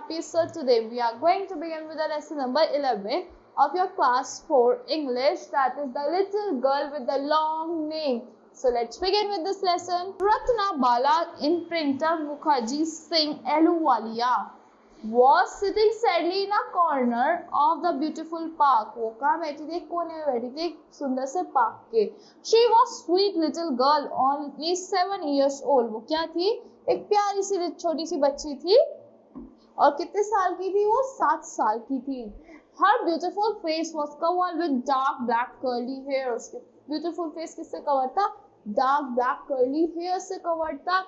happy. So today we are going to begin with the lesson number 11 of your class 4 English, that is the little girl with the long name. So let's begin with this lesson. Ratna Bala Imprinter Mukherjee Singh Ahluwalia was sitting sadly in a corner of the beautiful park. वो कहाँ बैठी थी? कोने में बैठी थी सुंदर से पार्क के. She was sweet little girl only 7 years old. वो क्या थी? एक प्यारी सी छोटी सी बच्ची थी. और कितने साल की थी वो? 7 साल की थी. Her beautiful face was covered with dark black curly hair. उसके beautiful face किससे कवर था? Dark black curly hair से covered था.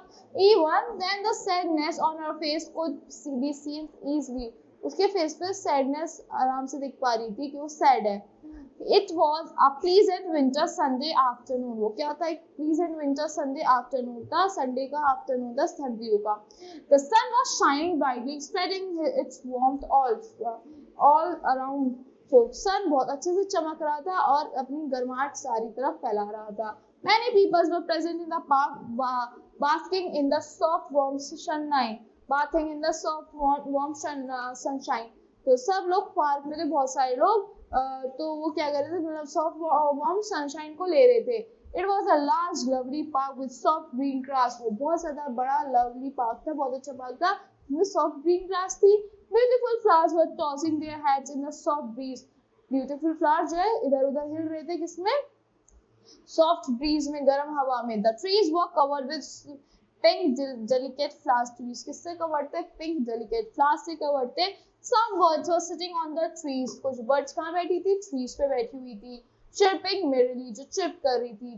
Even then the sadness on her face could be seen easily. उसके face पे sadness आराम से दिख पा रही थी कि वो sad है. It was a pleasant winter Sunday afternoon. वो क्या था? एक pleasant winter Sunday afternoon था. Sunday का afternoon था सर्दियों का. The sun was shining brightly, spreading its warmth all around. तो sun बहुत अच्छे से चमक रहा था और अपनी गर्माहट सारी तरफ फैला रहा था. Many people were present in the park, basking in the soft warm sunshine. Bathing in the soft warm sunshine. तो सब लोग पार्क में थे, बहुत सारे लोग. तो वो क्या कर रहे थे? मतलब सॉफ्ट वार्म सनशाइन को ले रहे थे. It was a large lovely park with soft green grass. वो बहुत ज्यादा बड़ा lovely park था, बहुत अच्छा पार्क था. उसमें soft green grass थी. Beautiful flowers were tossing their heads in the soft breeze. Beautiful flowers जो है इधर उधर हिल रहे थे. किसमें? Soft breeze में, गर्म हवा में. The trees were covered with pink delicate flowers. Trees किससे covered थे? Pink delicate flowers से covered थे. Some birds were sitting on the trees. कुछ birds कहाँ बैठी थी? Trees पे बैठी हुई थी. Chirping merrily, जो chirp कर रही थी.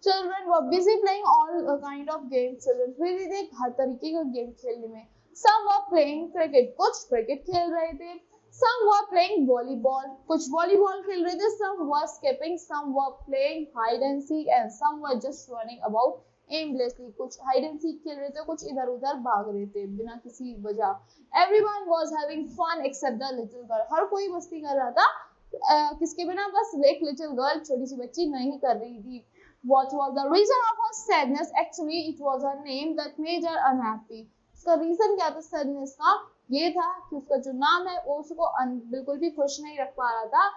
Children were busy playing all kind of games. Children busy थे हर तरीके का गेम खेलने में. Some were playing cricket. कुछ cricket खेल रहे थे. Some were playing volleyball. कुछ volleyball खेल रहे थे. Some were skipping. Some were playing hide and seek, and some were just running about aimlessly. कुछ hide and seek खेल रहे थे, कुछ इधर उधर भाग रहे थे बिना किसी वजह. Everyone was having fun except the little girl. हर कोई मस्ती कर रहा था. किसके बिना? बस एक little girl, छोटी सी बच्ची नहीं कर रही थी. What was the reason of her sadness? Actually, it was her name that made her unhappy. इसका रीजन क्या था sadness का? ये था कि उसका जो नाम है वो उसको बिल्कुल भी खुश नहीं रख पा रहा था.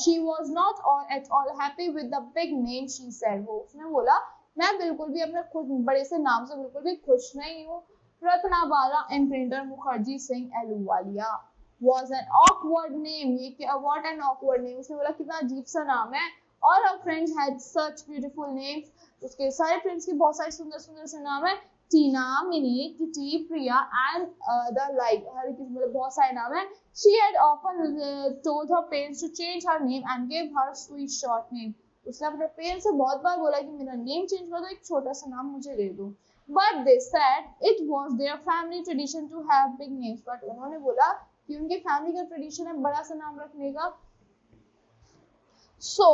She was not at all happy with the big name she said. वो उसने बोला मैं बिल्कुल भी अपने खुद बड़े से नाम से बिल्कुल भी खुश नहीं हूँ. रत्ना बाला Imprinter Mukherjee Singh Ahluwalia was an awkward name. ये क्या? What an awkward name. उसने बोला कितना अजीब सा नाम है. All her friends had such beautiful names. उसके सारे फ्रेंड्स के बहुत सारे सुंदर सुंदर से नाम है. Tina, Mini, Kitty, Priya and the like. हर किसी मतलब बहुत सारे नाम है. She had often told her parents to change her name and give her a sweet short name. उसने अपने पेरेंट्स से बहुत बार बोला कि मेरा नेम चेंज कर दो, एक छोटा सा नाम मुझे दे दो. But they said it was their family tradition to have big names. But उन्होंने बोला कि उनकी फैमिली का ट्रेडिशन है बड़ा सा नाम रखने का. So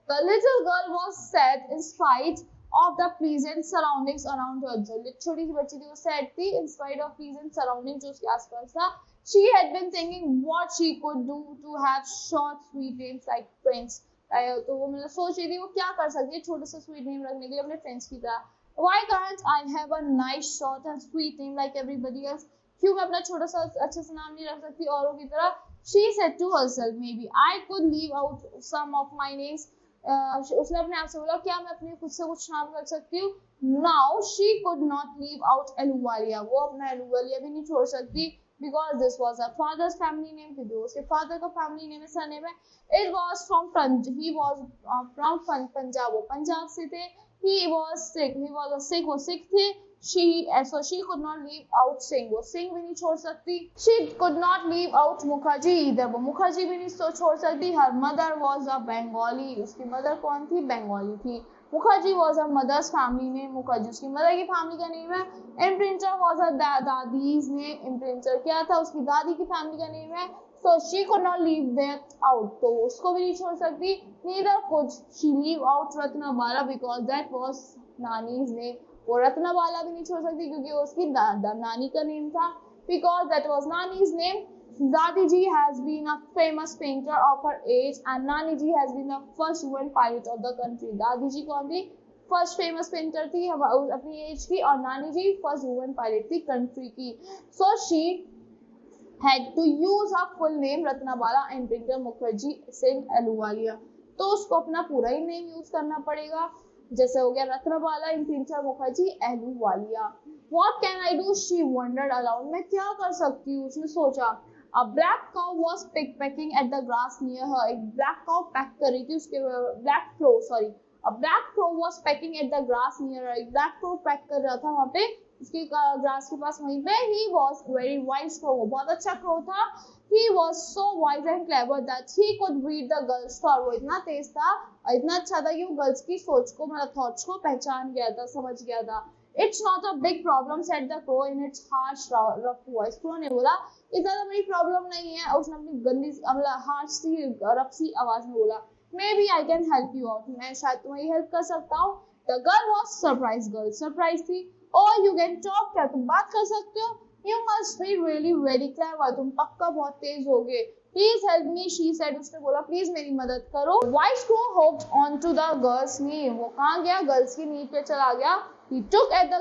the little girl was sad in spite of the pleasant surroundings around her. जो छोटी सी बच्ची थी वो sad थी in spite of pleasant surroundings जो उसके आसपास था. She had been thinking what she could do to have short sweet names like Prince. तो वो मतलब सोच रही थी वो क्या कर सकती है छोटे से स्वीट नेम रखने के लिए अपने फ्रेंड्स की तरह. Why can't I have a nice short and sweet name like everybody else? क्यों मैं अपना छोटा सा अच्छे से नाम नहीं रख सकती औरों की तरह? She said to herself, maybe I could leave out some of my names. उसने अपने आप से बोला क्या मैं अपने खुद से कुछ नाम रख सकती हूँ? Now she could not leave out Ahluwalia. वो अपना Ahluwalia भी नहीं छोड़ सकती. Because this was her father's family name. क्योंकि उसके father का family name है, surname है. It was from Punjab. He was from Punjab. वो पंजाब से थे. He was sick. वो sick थे. So she could not leave out Singh. वो Singh भी नहीं छोड़ सकती. She could not leave out Mukherjee either. वो Mukherjee भी नहीं छोड़ सकती. Her mother was a Bengali. उसकी mother कौन थी? Bengali थी. Mukherjee was her mother's family name. Mukherjee उसकी mother की family का name है. Imprinter was her दादी's name. Imprinter क्या था? उसकी दादी की family का name है. So she could not leave that out. तो उसको भी नहीं छोड़ सकती. Neither could she leave out Ratna Bala because that was नानी's name. वो रत्ना बाला भी नहीं छोड़ सकती क्योंकि उसकी नानी का नेम था. Because that was नानी's name. Dadi ji has been a famous painter of her age and Nani ji has been the first woman pilot of the country. दादी जी कौन थी? फर्स्ट फेमस पेंटर थी अपनी एज की और नानी जी first woman pilot थी country की. So she had to use her full name Ratnabala Imprinter Mukherjee Singh Ahluwalia. तो उसको अपना पूरा ही नेम यूज करना पड़ेगा, जैसे हो गया Ratnabala imprinter Mukherjee Ahluwalia. What can I do? She wondered aloud. मैं क्या कर सकती हूँ, उसने सोचा. A black cow was pickpacking at the grass near her. एक black cow पैक कर रही थी उसके black crow sorry. A black crow was pecking at the grass near her. एक black crow पैक कर रहा था वहाँ पे उसके ग्रास के पास. वहीं पे he was very wise crow. वो बहुत अच्छा crow था. He was so wise and clever that he could read the girl's thought. वो इतना तेज था और इतना अच्छा था कि वो गर्ल्स की सोच को मतलब थॉट्स को पहचान गया था, समझ गया था. It's not a big problem, said the crow in its harsh, rough voice. crow ने बोला इतना तो बड़ी प्रॉब्लम नहीं है. उसने अपनी गंदी मतलब हार्श सी रफ सी आवाज में बोला. Maybe I can help you out. मैं शायद तुम्हारी हेल्प कर सकता हूँ. The girl was surprised. Girl surprised थी. Oh, you can talk. क्या तुम बात कर सकते हो? You must be really very clever. तुम पक्का बहुत तेज होगे. Please help me, she said. उसने बोला प्लीज मेरी मदद करो. Wise crow hopped onto the girl's knee. वो कहाँ गया? गर्ल्स की नी पे चला गया. He took at the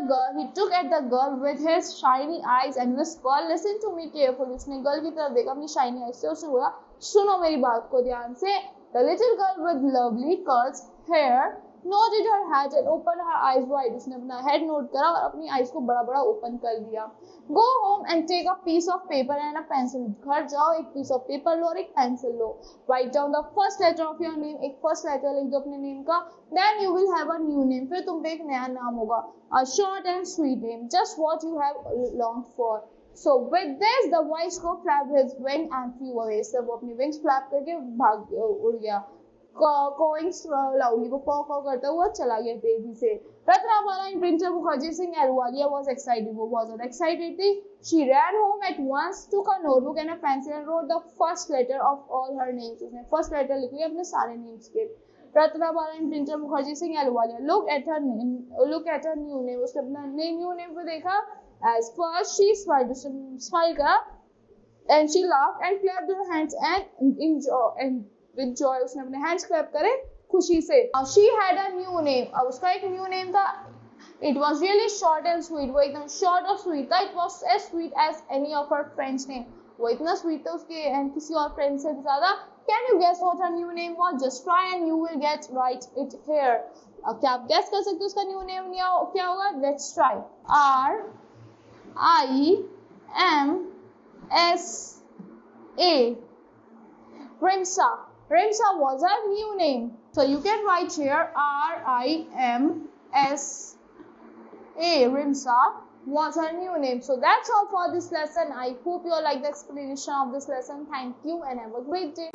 girl with his shiny eyes and whispered, "Listen to me carefully." उसने गर्ल की तरफ देखा अपनी shiny eyes से. उसने बोला सुनो मेरी बात को ध्यान से. The little girl with lovely curls hair nodded her head and opened her eyes wide. उसने अपना head नोट करा और अपनी eyes को बड़ा बड़ा open कर दिया. Go home and take a piece of paper and a pencil. घर जाओ एक piece of paper लो और एक pencil low. Write down the first letter of your name. एक first letter लिख दो अपने name का. Then you will have a new name. फिर तुम पे एक नया नाम होगा. A short and sweet name. Just what you have longed for. So with this, the wise crow flapped his wing and flew away. सब वो अपनी wings flap करके भाग उड़ गया. Cawing loudly, वो caw caw करता हुआ चला गया तेजी से. Ratnabala Imprinter Mukherjee Singh Ahluwalia was excited. वो बहुत ज़्यादा excited थी. She ran home at once, took a notebook and a pencil and wrote the first letter of all her names. उसने first letter लिख लिया अपने सारे names के. Ratnabala Imprinter Mukherjee Singh Ahluwalia looked at her new name. उसने अपना new name को देखा. As first she smiled. उसने smile करा. And she laughed and clapped her hands and with joy उसने अपने hands clap करे खुशी से. She had a new name. अब उसका एक new name था. It was really short and sweet. वो एकदम short और sweet था. It was as sweet as any of her friends' name. वो इतना sweet था उसके and किसी और friend से ज़्यादा. Can you guess what her new name was? Just try and you will get right it here. अब क्या आप guess कर सकते हो उसका new name क्या होगा? Let's try. R-I-M-S-A. Rimsa. Rimsa was her new name. So you can write here R-I-M-S-A. Rimsa was her new name. So that's all for this lesson. I hope you all like the explanation of this lesson. Thank you and have a great day.